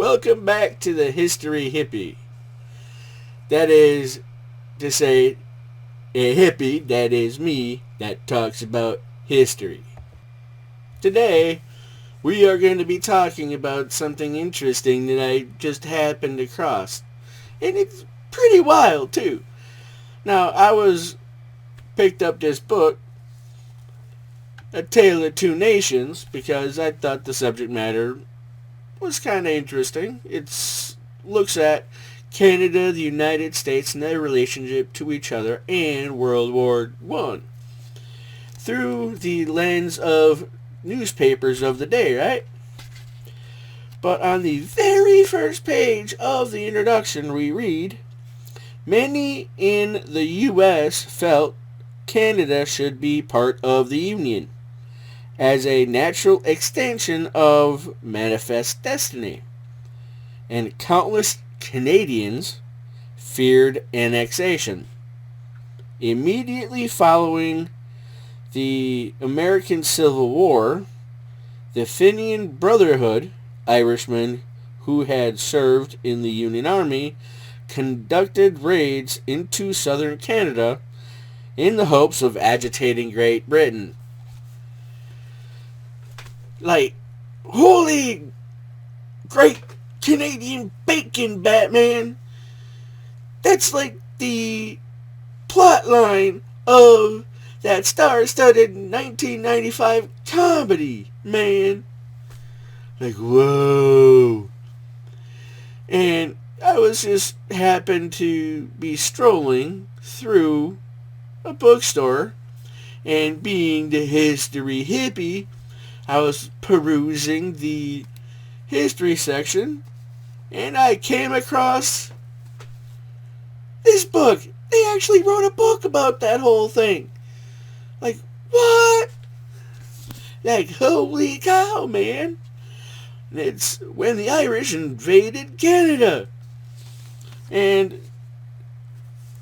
Welcome back to the History Hippie. That is to say, a hippie, that is me, that talks about history. Today, we are going to be talking about something interesting that I just happened across. And it's pretty wild, too. Now, picked up this book, A Tale of Two Nations, because I thought the subject matter was kind of interesting. It looks at Canada, the United States, and their relationship to each other and World War I through the lens of newspapers of the day, right? But on the very first page of the introduction, we read, "Many in the U.S. felt Canada should be part of the Union as a natural extension of manifest destiny, and countless Canadians feared annexation. Immediately following the American Civil War, the Fenian Brotherhood, Irishmen who had served in the Union Army, conducted raids into southern Canada in the hopes of agitating Great Britain." Like, holy great Canadian bacon, Batman! That's like the plot line of that star-studded 1995 comedy, man. Like, whoa. And I was just happened to be strolling through a bookstore, and being the history hippie, I was perusing the history section, and I came across this book. They actually wrote a book about that whole thing. Like, what? Like, holy cow, man. And it's when the Irish invaded Canada. And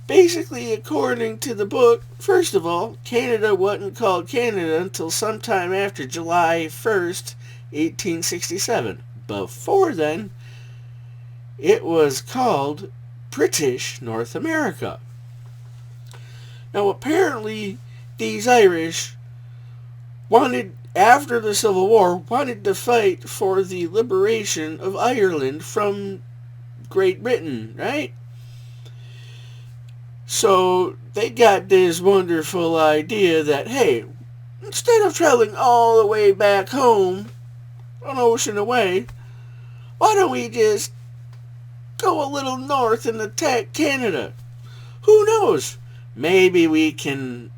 basically, according to the book, first of all, Canada wasn't called Canada until sometime after July 1st, 1867. Before then, it was called British North America. Now, apparently, these Irish after the Civil War, wanted to fight for the liberation of Ireland from Great Britain, right? So they got this wonderful idea that, hey, instead of traveling all the way back home, an ocean away, why don't we just go a little north and attack Canada? Who knows? Maybe we can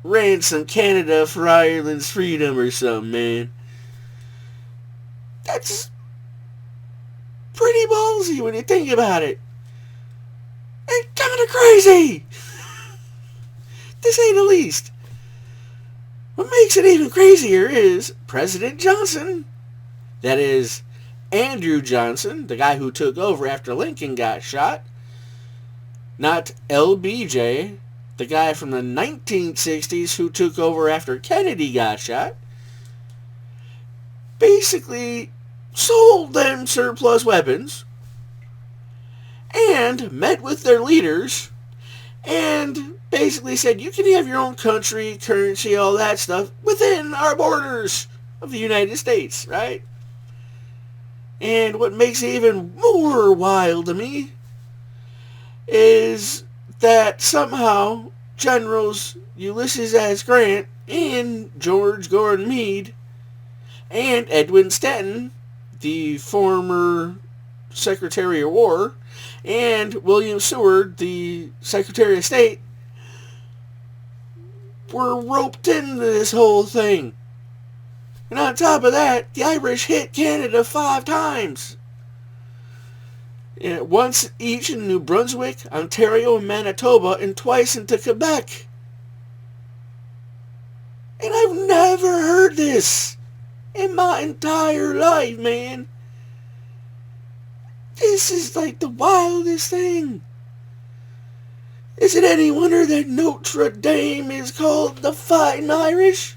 ransom Canada for Ireland's freedom or something, man. That's pretty ballsy when you think about it. And kind of crazy, to say the least. What makes it even crazier is President Johnson, that is Andrew Johnson, the guy who took over after Lincoln got shot, not LBJ, the guy from the 1960s who took over after Kennedy got shot, basically sold them surplus weapons and met with their leaders and basically said, you can have your own country, currency, all that stuff within our borders of the United States, right? And what makes it even more wild to me is that somehow Generals Ulysses S. Grant and George Gordon Meade and Edwin Stanton, the former Secretary of War, and William Seward, the Secretary of State, were roped into this whole thing. And on top of that, the Irish hit Canada 5 times. Once each in New Brunswick, Ontario, and Manitoba, and twice into Quebec. And I've never heard this in my entire life, man. This is like the wildest thing. Is it any wonder that Notre Dame is called the Fighting Irish?